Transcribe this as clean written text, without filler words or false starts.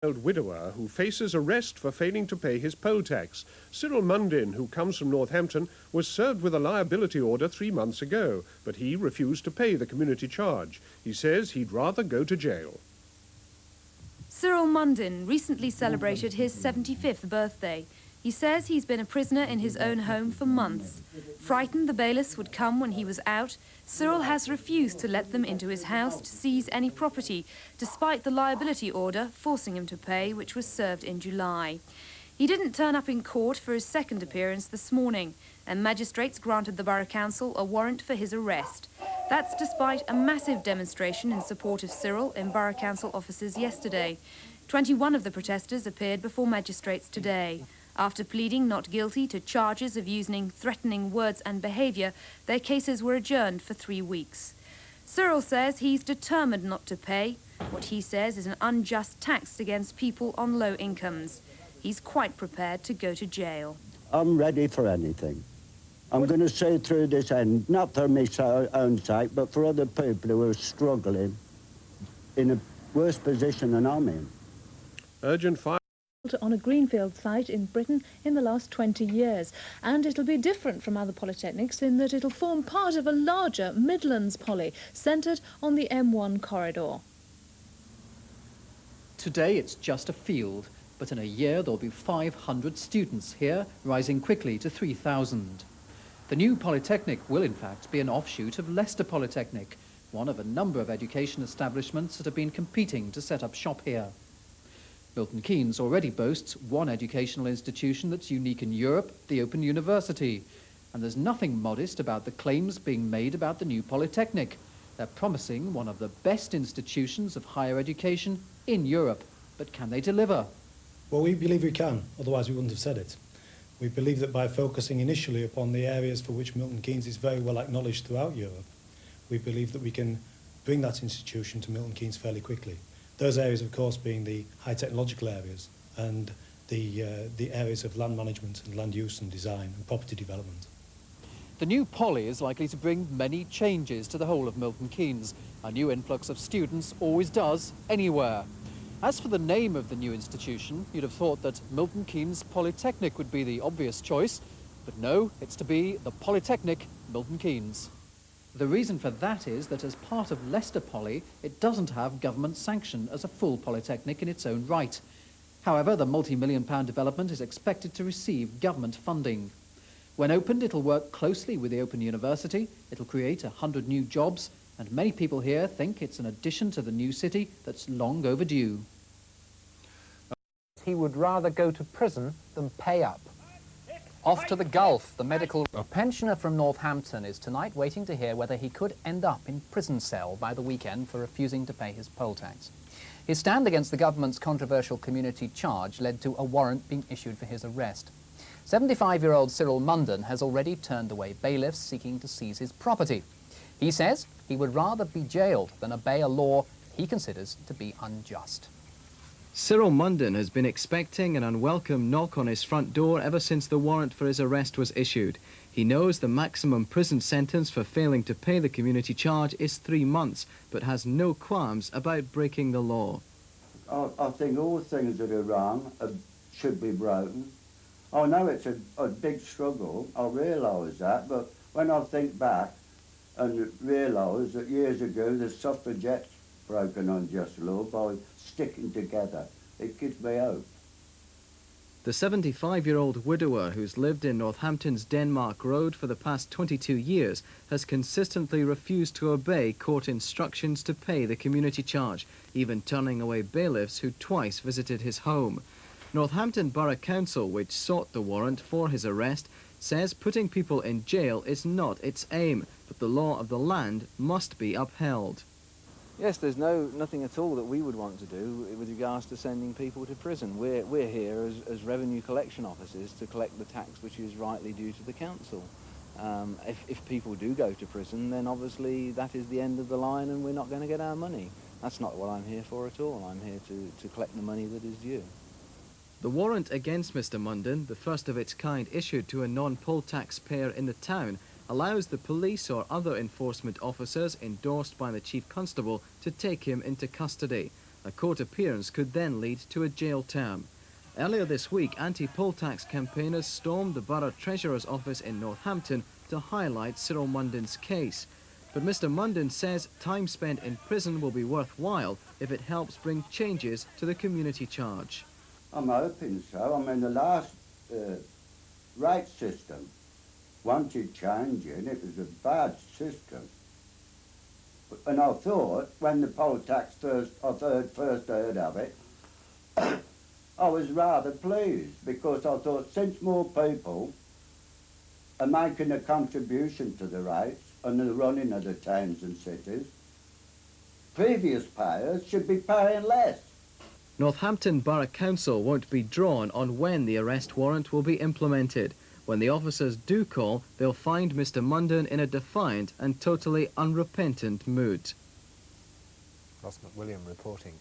Old widower who faces arrest for failing to pay his poll tax. Cyril Mundin, who comes from Northampton, was served with a liability order 3 months ago, but he refused to pay the community charge. He says he'd rather go to jail. Cyril Mundin recently celebrated his 75th birthday. He says he's been a prisoner in his own home for months. Frightened the bailiffs would come when he was out, Cyril has refused to let them into his house to seize any property, despite the liability order forcing him to pay, which was served in July. He didn't turn up in court for his second appearance this morning, and magistrates granted the Borough Council a warrant for his arrest. That's despite a massive demonstration in support of Cyril in Borough Council offices yesterday. 21 of the protesters appeared before magistrates today. After pleading not guilty to charges of using threatening words and behaviour, their cases were adjourned for 3 weeks. Cyril says he's determined not to pay what he says is an unjust tax against people on low incomes. He's quite prepared to go to jail. I'm ready for anything. I'm going to see through this end, not for my own sake, but for other people who are struggling in a worse position than I'm in. Urgent fire On a greenfield site in Britain in the last 20 years. And it'll be different from other polytechnics in that it'll form part of a larger Midlands poly centred on the M1 corridor. Today it's just a field, but in a year there'll be 500 students here, rising quickly to 3,000. The new Polytechnic will in fact be an offshoot of Leicester Polytechnic, one of a number of education establishments that have been competing to set up shop here. Milton Keynes already boasts one educational institution that's unique in Europe, the Open University. And there's nothing modest about the claims being made about the new Polytechnic. They're promising one of the best institutions of higher education in Europe. But can they deliver? Well, we believe we can, otherwise we wouldn't have said it. We believe that by focusing initially upon the areas for which Milton Keynes is very well acknowledged throughout Europe, we believe that we can bring that institution to Milton Keynes fairly quickly. Those areas, of course, being the high technological areas and the areas of land management and land use and design and property development. The new Poly is likely to bring many changes to the whole of Milton Keynes. A new influx of students always does, anywhere. As for the name of the new institution, you'd have thought that Milton Keynes Polytechnic would be the obvious choice. But no, it's to be the Polytechnic Milton Keynes. The reason for that is that as part of Leicester Poly, it doesn't have government sanction as a full polytechnic in its own right. However, the multi-million-pound development is expected to receive government funding. When opened, it'll work closely with the Open University, it'll create 100 new jobs, and many people here think it's an addition to the new city that's long overdue. He would rather go to prison than pay up. Off to the Gulf, the medical... A pensioner from Northampton is tonight waiting to hear whether he could end up in prison cell by the weekend for refusing to pay his poll tax. His stand against the government's controversial community charge led to a warrant being issued for his arrest. 75-year-old Cyril Mundin has already turned away bailiffs seeking to seize his property. He says he would rather be jailed than obey a law he considers to be unjust. Cyril Mundin has been expecting an unwelcome knock on his front door ever since the warrant for his arrest was issued. He knows the maximum prison sentence for failing to pay the community charge is 3 months, but has no qualms about breaking the law. I think all things that are wrong should be broken. I know it's a big struggle, I realise that, but when I think back and realise that years ago the suffragettes broke an unjust law by sticking together, it gives me hope. The 75-year-old widower who's lived in Northampton's Denmark Road for the past 22 years has consistently refused to obey court instructions to pay the community charge, even turning away bailiffs who twice visited his home. Northampton Borough Council, which sought the warrant for his arrest, says putting people in jail is not its aim, but the law of the land must be upheld. Yes, there's nothing at all that we would want to do with regards to sending people to prison. We're here as revenue collection officers to collect the tax which is rightly due to the council. If people do go to prison, then obviously that is the end of the line and we're not going to get our money. That's not what I'm here for at all. I'm here to collect the money that is due. The warrant against Mr. Mundin, the first of its kind issued to a non-poll taxpayer in the town, allows the police or other enforcement officers endorsed by the Chief Constable to take him into custody. A court appearance could then lead to a jail term. Earlier this week, anti-poll tax campaigners stormed the Borough Treasurer's office in Northampton to highlight Cyril Mundin's case. But Mr Mundin says time spent in prison will be worthwhile if it helps bring changes to the community charge. I'm hoping so. I mean, the last rate system wanted changing. It was a bad system. And I thought, when the poll tax first heard of it, I was rather pleased, because I thought, since more people are making a contribution to the rates and the running of the towns and cities, previous payers should be paying less. Northampton Borough Council won't be drawn on when the arrest warrant will be implemented. When the officers do call, they'll find Mr Mundin in a defiant and totally unrepentant mood. Ross McWilliam reporting.